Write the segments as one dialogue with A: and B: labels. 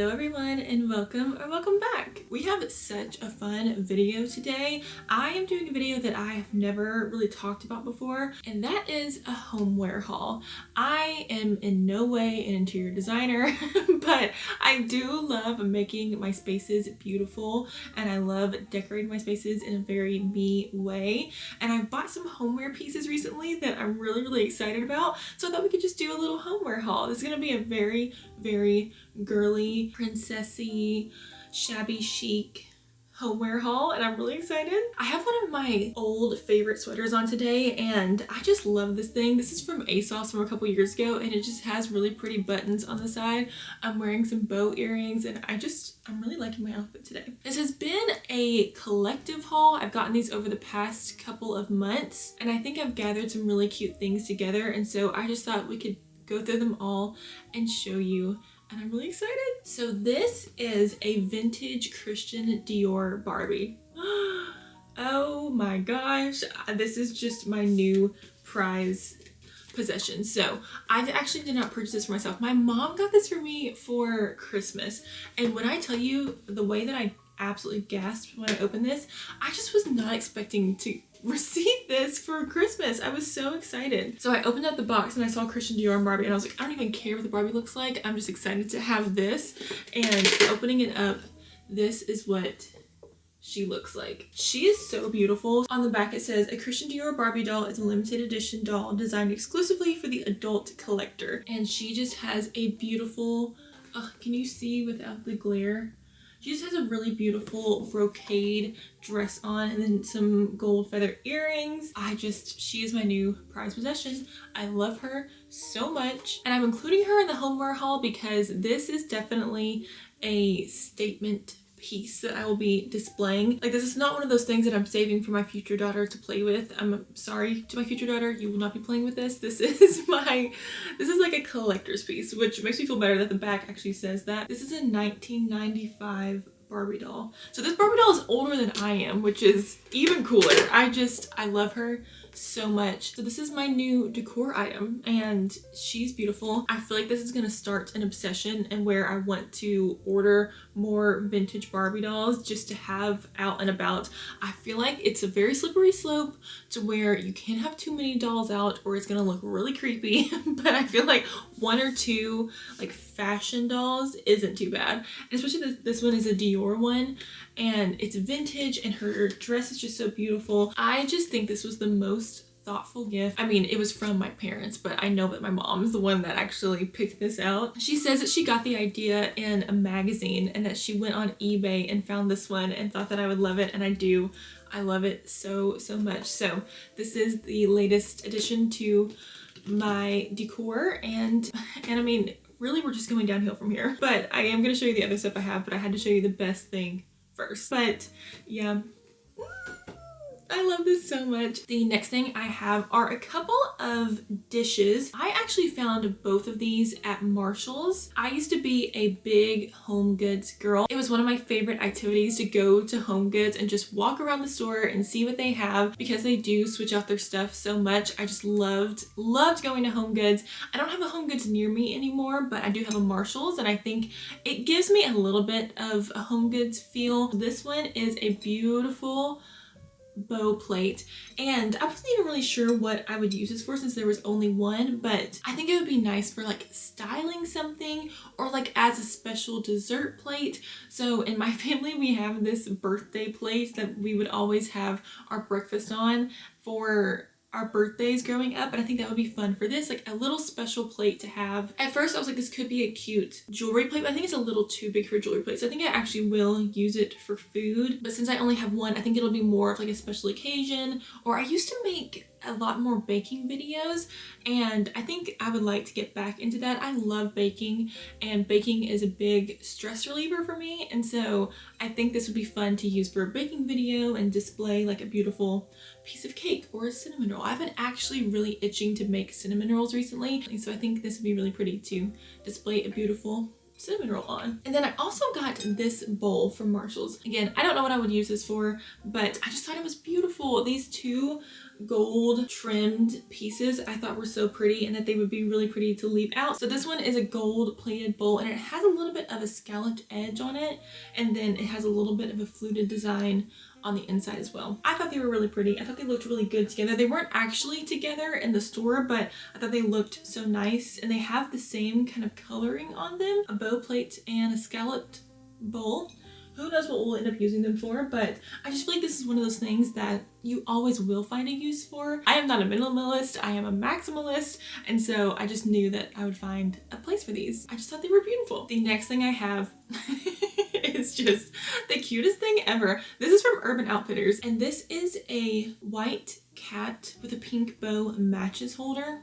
A: Hello everyone and welcome or welcome back. We have such a fun video today. I am doing a video that I have never really talked about before, and that is a homeware haul. I am in no way an interior designer, but I do love making my spaces beautiful and I love decorating my spaces in a very me way. And I've bought some homeware pieces recently that I'm really excited about, so I thought we could just do a little homeware haul. This is gonna be a very girly, princessy, shabby chic homeware haul, and I'm really excited. I have one of my old favorite sweaters on today and I just love this thing. This is from ASOS from a couple years ago and it just has really pretty buttons on the side. I'm wearing some bow earrings and I'm really liking my outfit today. This has been a collective haul. I've gotten these over the past couple of months and I think I've gathered some really cute things together, and so I just thought we could go through them all and show you, and I'm really excited. So this is a vintage Christian Dior Barbie. Oh my gosh, this is just my new prize possession. So I actually did not purchase this for myself. My mom got this for me for Christmas, and when I tell you the way that I absolutely gasped when I opened this, I just was not expecting to receive this for Christmas. I was so excited. So I opened up the box and I saw Christian Dior and Barbie and I was like, I don't even care what the Barbie looks like. I'm just excited to have this. And opening it up, this is what she looks like. She is so beautiful. On the back it says, a Christian Dior Barbie doll is a limited edition doll designed exclusively for the adult collector. And she just has a beautiful, can you see without the glare? She just has a really beautiful brocade dress on and then some gold feather earrings. She is my new prized possession. I love her so much. And I'm including her in the homeware haul because this is definitely a statement piece that I will be displaying. Like, this is not one of those things that I'm saving for my future daughter to play with. I'm sorry to my future daughter, you will not be playing with this. This is like a collector's piece, which makes me feel better that the back actually says that. This is a 1995 Barbie doll. So this Barbie doll is older than I am, which is even cooler. I love her so much. So this is my new decor item and she's beautiful. I feel like this is gonna start an obsession and where I want to order more vintage Barbie dolls just to have out and about. I feel like it's a very slippery slope to where you can't have too many dolls out or it's gonna look really creepy. But I feel like one or two like fashion dolls isn't too bad. And especially this one is a Dior one and it's vintage and her dress is just so beautiful. I just think this was the most thoughtful gift. I mean, it was from my parents, but I know that my mom is the one that actually picked this out. She says that she got the idea in a magazine and that she went on eBay and found this one and thought that I would love it, and I do. I love it so much. So this is the latest addition to my decor, and I mean, really we're just going downhill from here. But I am going to show you the other stuff I have, but I had to show you the best thing first. But yeah, I love this so much. The next thing I have are a couple of dishes. I actually found both of these at Marshall's. I used to be a big Home Goods girl. It was one of my favorite activities to go to Home Goods and just walk around the store and see what they have, because they do switch out their stuff so much. I just loved going to Home Goods. I don't have a Home Goods near me anymore, but I do have a Marshall's and I think it gives me a little bit of a Home Goods feel. This one is a beautiful bow plate and I wasn't even really sure what I would use this for since there was only one, but I think it would be nice for like styling something or like as a special dessert plate. So in my family we have this birthday plate that we would always have our breakfast on for our birthdays growing up, and I think that would be fun for this, like a little special plate to have. At first I was like, this could be a cute jewelry plate, but I think it's a little too big for a jewelry plate, so I think I actually will use it for food. But since I only have one, I think it'll be more of like a special occasion. Or I used to make a lot more baking videos and I think I would like to get back into that. I love baking and baking is a big stress reliever for me, and so I think this would be fun to use for a baking video and display like a beautiful piece of cake or a cinnamon roll. I've been actually really itching to make cinnamon rolls recently, and so I think this would be really pretty to display a beautiful cinnamon roll on. And then I also got this bowl from Marshall's. Again, I don't know what I would use this for, but I just thought it was beautiful. These two gold trimmed pieces I thought were so pretty and that they would be really pretty to leave out. So this one is a gold plated bowl and it has a little bit of a scalloped edge on it, and then it has a little bit of a fluted design on the inside as well. I thought they were really pretty. I thought they looked really good together. They weren't actually together in the store, but I thought they looked so nice, and they have the same kind of coloring on them, a bow plate and a scalloped bowl. Who knows what we'll end up using them for, but I just feel like this is one of those things that you always will find a use for. I am not a minimalist, I am a maximalist, and so I just knew that I would find a place for these. I just thought they were beautiful. The next thing I have is just the cutest thing ever. This is from Urban Outfitters, and this is a white cat with a pink bow matches holder.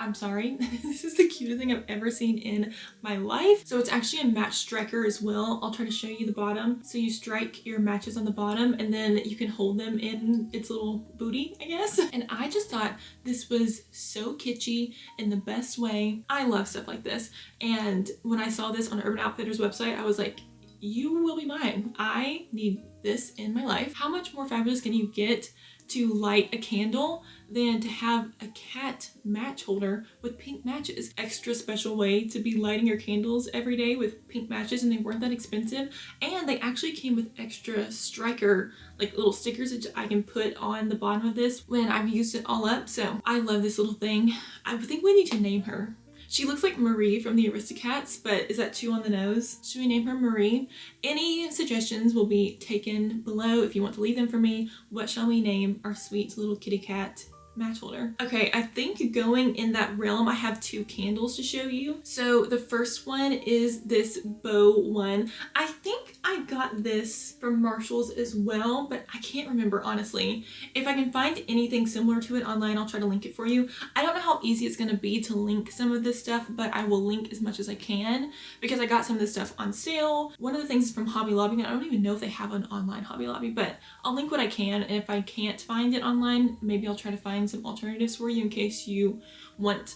A: I'm sorry, this is the cutest thing I've ever seen in my life. So it's actually a match striker as well. I'll try to show you the bottom. So you strike your matches on the bottom and then you can hold them in its little booty, I guess. And I just thought this was so kitschy in the best way. I love stuff like this. And when I saw this on Urban Outfitters website, I was like, you will be mine. I need this in my life. How much more fabulous can you get to light a candle than to have a cat match holder with pink matches? Extra special way to be lighting your candles every day with pink matches, and they weren't that expensive. And they actually came with extra striker, like little stickers that I can put on the bottom of this when I've used it all up. So I love this little thing. I think we need to name her. She looks like Marie from the Aristocats, but is that too on the nose? Should we name her Marie? Any suggestions will be taken below if you want to leave them for me. What shall we name our sweet little kitty cat match holder? Okay, I think going in that realm, I have two candles to show you. So the first one is this bow one. I think I got this from Marshall's as well, but I can't remember honestly. If I can find anything similar to it online, I'll try to link it for you. I don't know how easy it's gonna be to link some of this stuff, but I will link as much as I can because I got some of this stuff on sale. One of the things is from Hobby Lobby, and I don't even know if they have an online Hobby Lobby, but I'll link what I can, and if I can't find it online, maybe I'll try to find some alternatives for you in case you want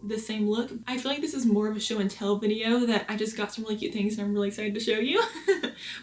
A: the same look. I feel like this is more of a show and tell video, that I just got some really cute things and I'm really excited to show you.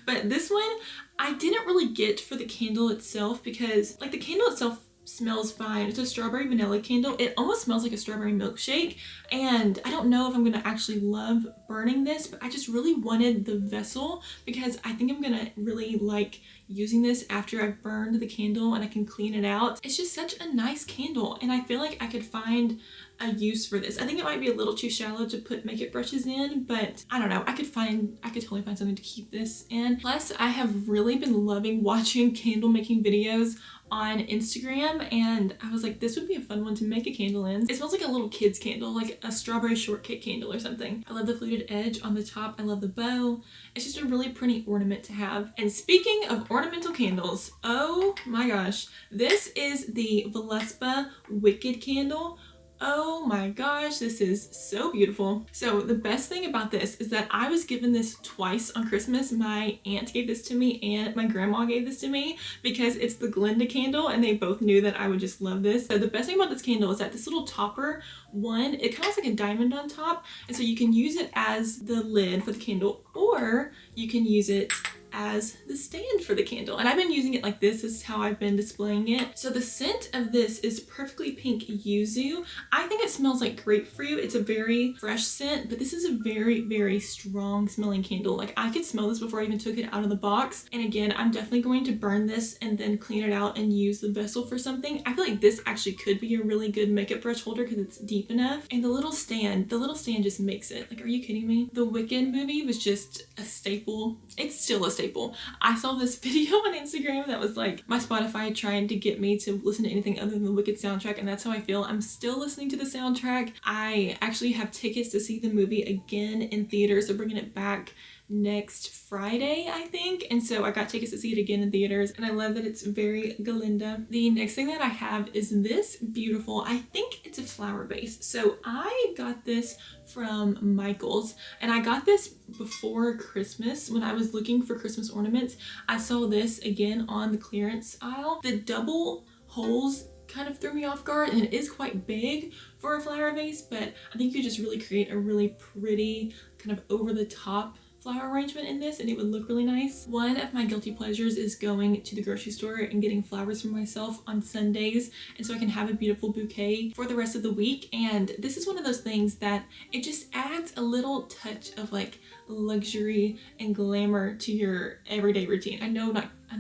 A: But this one I didn't really get for the candle itself because like the candle itself smells fine. It's a strawberry vanilla candle. It almost smells like a strawberry milkshake, and I don't know if I'm gonna actually love burning this, but I just really wanted the vessel because I think I'm gonna really like using this after I've burned the candle and I can clean it out. It's just such a nice candle, and I feel like I could find a use for this. I think it might be a little too shallow to put makeup brushes in, but I don't know. I could totally find something to keep this in. Plus, I have really been loving watching candle making videos on Instagram, and I was like, this would be a fun one to make a candle in. It smells like a little kid's candle, like a strawberry shortcake candle or something. I love the fluted edge on the top. I love the bow. It's just a really pretty ornament to have. And speaking of ornamental candles, oh my gosh, this is the Villespa Wicked candle. Oh my gosh, this is so beautiful. So the best thing about this is that I was given this twice on Christmas. My aunt gave this to me and my grandma gave this to me because it's the Glinda candle, and they both knew that I would just love this. So the best thing about this candle is that this little topper one, it kind of looks like a diamond on top, and so you can use it as the lid for the candle, or you can use it as the stand for the candle. And I've been using it like this. This is how I've been displaying it. So the scent of this is Perfectly Pink Yuzu. I think it smells like grapefruit. It's a very fresh scent, but this is a very, very strong smelling candle. Like I could smell this before I even took it out of the box. And again, I'm definitely going to burn this and then clean it out and use the vessel for something. I feel like this actually could be a really good makeup brush holder because it's deep enough. And the little stand just makes it. Like, are you kidding me? The Wicked movie was just a staple. It's still a staple. I saw this video on Instagram that was like my Spotify trying to get me to listen to anything other than the Wicked soundtrack, and that's how I feel. I'm still listening to the soundtrack. I actually have tickets to see the movie again in theaters. They're bringing it back next Friday, I think, and so I got tickets to see it again in theaters, and I love that it's very Galinda. The next thing that I have is this beautiful, I think it's a flower vase. So I got this from Michael's, and I got this before Christmas. When I was looking for Christmas ornaments, I saw this again on the clearance aisle. The double holes kind of threw me off guard, and it is quite big for a flower vase, but I think you just really create a really pretty kind of over the top flower arrangement in this and it would look really nice. One of my guilty pleasures is going to the grocery store and getting flowers for myself on Sundays, and so I can have a beautiful bouquet for the rest of the week. And this is one of those things that it just adds a little touch of like luxury and glamour to your everyday routine. I know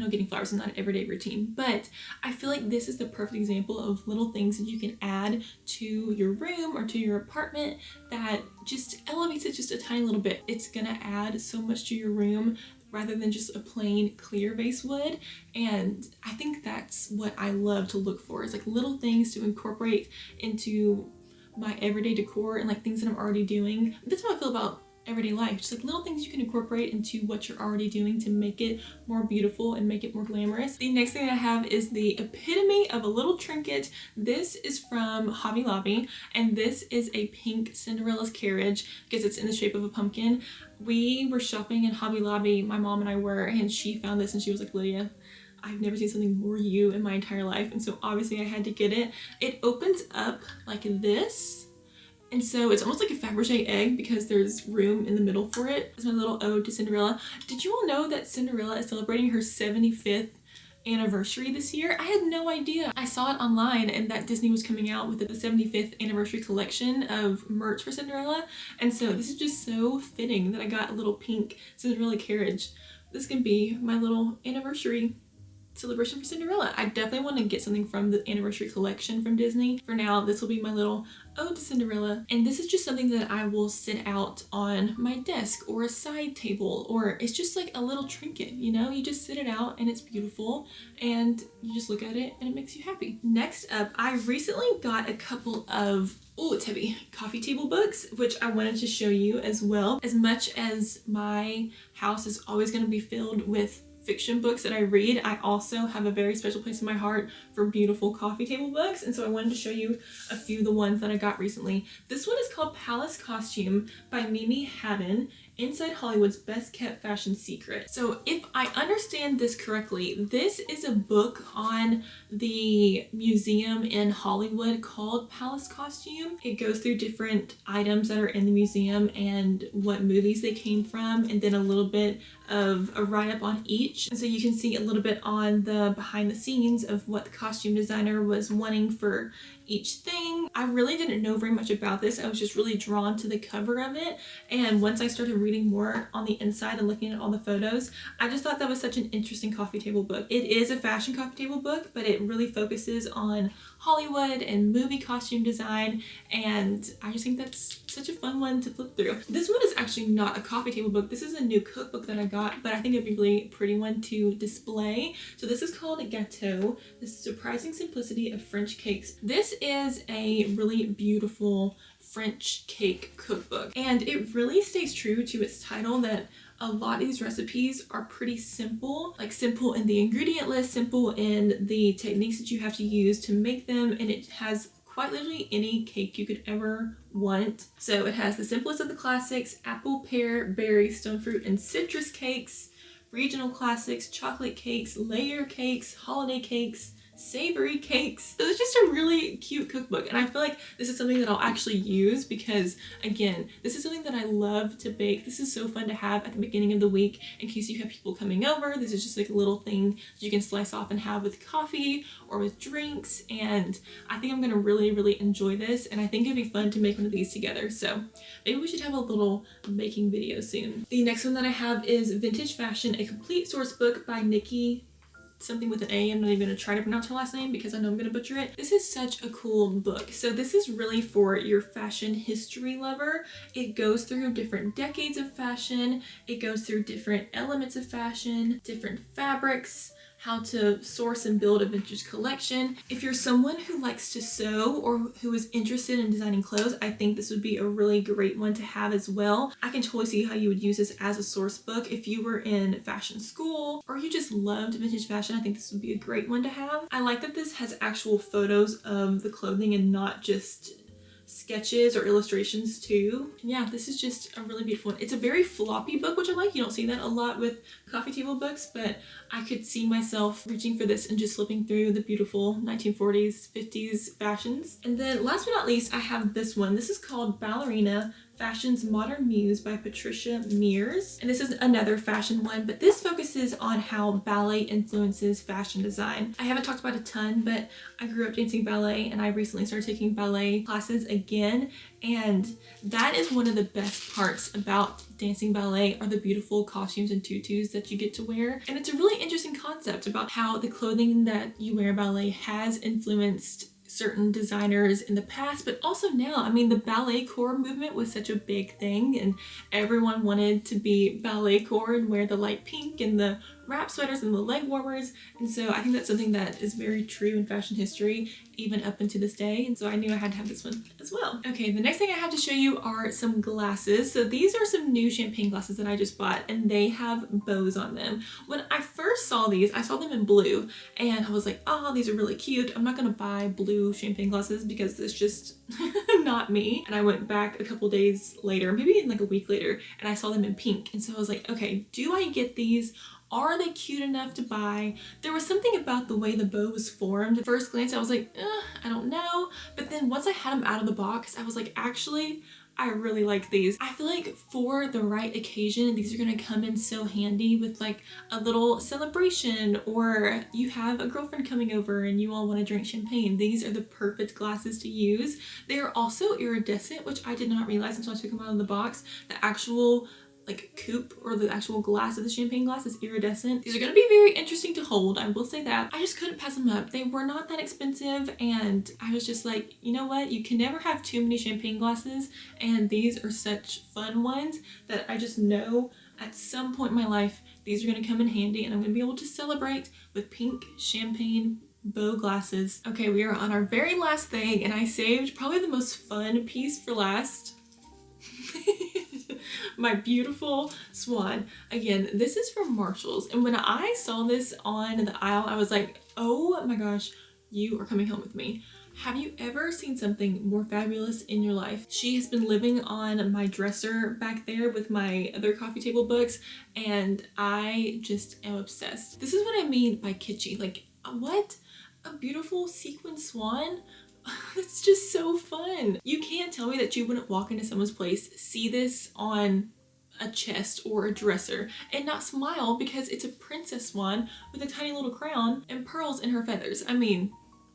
A: getting flowers is not an everyday routine, but I feel like this is the perfect example of little things that you can add to your room or to your apartment that just elevates it just a tiny little bit. It's gonna add so much to your room rather than just a plain clear vase would. And I think that's what I love to look for, is like little things to incorporate into my everyday decor and like things that I'm already doing. That's how I feel about everyday life, just like little things you can incorporate into what you're already doing to make it more beautiful and make it more glamorous. The next thing I have is the epitome of a little trinket. This is from Hobby Lobby, and this is a pink Cinderella's carriage because it's in the shape of a pumpkin. We were shopping in Hobby Lobby, my mom and I were, and she found this and she was like, Lydia, I've never seen something more you in my entire life. And so obviously I had to get it. It opens up like this. And so it's almost like a Fabergé egg because there's room in the middle for it. It's my little ode to Cinderella. Did you all know that Cinderella is celebrating her 75th anniversary this year? I had no idea. I saw it online and that Disney was coming out with the 75th anniversary collection of merch for Cinderella. And so this is just so fitting that I got a little pink Cinderella carriage. This can be my little anniversary celebration for Cinderella. I definitely want to get something from the anniversary collection from Disney. For now, this will be my little ode to Cinderella. And this is just something that I will sit out on my desk or a side table, or it's just like a little trinket, you know? You just sit it out and it's beautiful and you just look at it and it makes you happy. Next up, I recently got a couple of it's heavy, coffee table books, which I wanted to show you as well. As much as my house is always going to be filled with fiction books that I read, I also have a very special place in my heart for beautiful coffee table books, and so I wanted to show you a few of the ones that I got recently. This one is called Palace Costume by Mimi Haddon, Inside Hollywood's Best Kept Fashion Secret. So if I understand this correctly, this is a book on the museum in Hollywood called Palace Costume. It goes through different items that are in the museum and what movies they came from, and then a little bit of a write-up on each. And so you can see a little bit on the behind the scenes of what the costume designer was wanting for each thing. I really didn't know very much about this. I was just really drawn to the cover of it, and once I started reading more on the inside and looking at all the photos, I just thought that was such an interesting coffee table book. It is a fashion coffee table book, but it really focuses on Hollywood and movie costume design, and I just think that's such a fun one to flip through. This one is actually not a coffee table book. This is a new cookbook that I got, but I think it'd be a really pretty one to display. So this is called Gâteau, The Surprising Simplicity of French Cakes. This is a really beautiful French cake cookbook, and it really stays true to its title that a lot of these recipes are pretty simple, like simple in the ingredient list, simple in the techniques that you have to use to make them, and it has quite literally any cake you could ever want. So it has the simplest of the classics: apple, pear, berry, stone fruit, and citrus cakes, regional classics, chocolate cakes, layer cakes, holiday cakes, savory cakes. So it's just a really cute cookbook, and I feel like this is something that I'll actually use because, again, this is something that I love to bake. This is so fun to have at the beginning of the week in case you have people coming over. This is just like a little thing that you can slice off and have with coffee or with drinks, and I think I'm gonna really enjoy this, and I think it'd be fun to make one of these together. So maybe we should have a little baking video soon. The next one that I have is Vintage Fashion, a complete source book by Nikki something with an A. I'm not even gonna try to pronounce her last name because I know I'm gonna butcher it. This is such a cool book. So this is really for your fashion history lover. It goes through different decades of fashion. It goes through different elements of fashion, different fabrics, how to source and build a vintage collection. If you're someone who likes to sew or who is interested in designing clothes, I think this would be a really great one to have as well. I can totally see how you would use this as a source book. If you were in fashion school or you just loved vintage fashion, I think this would be a great one to have. I like that this has actual photos of the clothing and not just sketches or illustrations too. And yeah, this is just a really beautiful one. It's a very floppy book, which I like. You don't see that a lot with coffee table books, but I could see myself reaching for this and just flipping through the beautiful 1940s, 50s fashions. And then last but not least, I have this one. This is called Ballerina Fashion's Modern Muse by Patricia Mears. And this is another fashion one, but this focuses on how ballet influences fashion design. I haven't talked about a ton, but I grew up dancing ballet and I recently started taking ballet classes again. And that is one of the best parts about dancing ballet are the beautiful costumes and tutus that you get to wear. And it's a really interesting concept about how the clothing that you wear in ballet has influenced certain designers in the past, but also now. I mean, the ballet core movement was such a big thing and everyone wanted to be ballet core and wear the light pink and the wrap sweaters and the leg warmers. And so I think that's something that is very true in fashion history, even up into this day. And so I knew I had to have this one as well. Okay, the next thing I have to show you are some glasses. So these are some new champagne glasses that I just bought and they have bows on them. When I first saw these, I saw them in blue and I was like, oh, these are really cute. I'm not gonna buy blue champagne glasses because it's just not me. And I went back a couple days later, maybe like a week later, and I saw them in pink. And so I was like, okay, do I get these? Are they cute enough to buy? There was something about the way the bow was formed. At first glance, I was like, I don't know. But then once I had them out of the box, I was like, actually, I really like these. I feel like for the right occasion, these are gonna come in so handy with like a little celebration, or you have a girlfriend coming over and you all wanna drink champagne. These are the perfect glasses to use. They are also iridescent, which I did not realize until I took them out of the box. The actual like coupe or the actual glass of the champagne glass is iridescent. These are going to be very interesting to hold, I will say that. I just couldn't pass them up. They were not that expensive and I was just like, you know what, you can never have too many champagne glasses, and these are such fun ones that I just know at some point in my life these are going to come in handy and I'm going to be able to celebrate with pink champagne bow glasses. Okay, we are on our very last thing and I saved probably the most fun piece for last. My beautiful Swan. Again, this is from Marshall's, and when I saw this on the aisle, I was like, oh my gosh, you are coming home with me. Have you ever seen something more fabulous in your life? She has been living on my dresser back there with my other coffee table books, and I just am obsessed. This is what I mean by kitschy. Like, what? A beautiful sequin swan? It's just so fun. You can't tell me that you wouldn't walk into someone's place, see this on a chest or a dresser, and not smile because it's a princess swan with a tiny little crown and pearls in her feathers. I mean,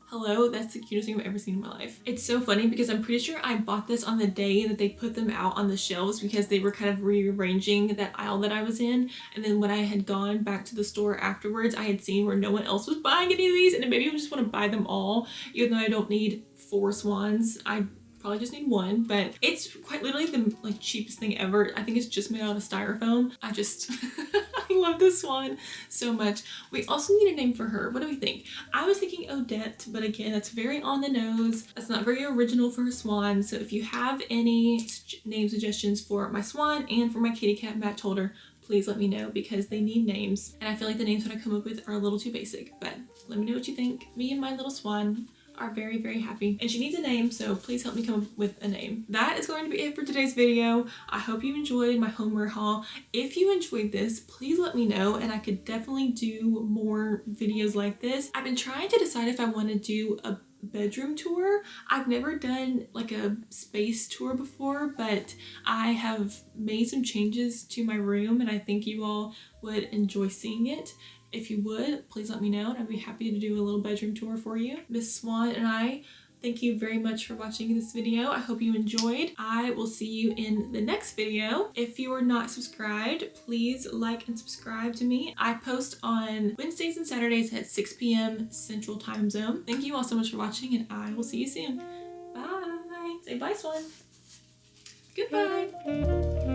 A: hello, that's the cutest thing I've ever seen in my life. It's so funny because I'm pretty sure I bought this on the day that they put them out on the shelves because they were kind of rearranging that aisle that I was in. And then when I had gone back to the store afterwards, I had seen where no one else was buying any of these, and it made me just want to buy them all, even though I don't need 4 swans. I probably just need one, but it's quite literally the like cheapest thing ever. I think it's just made out of styrofoam. I just I love this swan so much. We also need a name for her. What do we think? I was thinking Odette, but again, that's very on the nose. That's not very original for a swan. So if you have any name suggestions for my swan and for my kitty cat Matt Holder, please let me know because they need names. And I feel like the names that I come up with are a little too basic, but let me know what you think. Me and my little swan are very, very happy. And she needs a name, so please help me come up with a name. That is going to be it for today's video. I hope you enjoyed my homeware haul. If you enjoyed this, please let me know and I could definitely do more videos like this. I've been trying to decide if I want to do a bedroom tour. I've never done like a space tour before, but I have made some changes to my room and I think you all would enjoy seeing it. If you would, please let me know and I'd be happy to do a little bedroom tour for you. Miss Swan and I thank you very much for watching this video. I hope you enjoyed. I will see you in the next video. If you are not subscribed, please like and subscribe to me. I post on Wednesdays and Saturdays at 6 p.m. Central Time Zone. Thank you all so much for watching and I will see you soon. Bye. Say bye, Swan. Goodbye.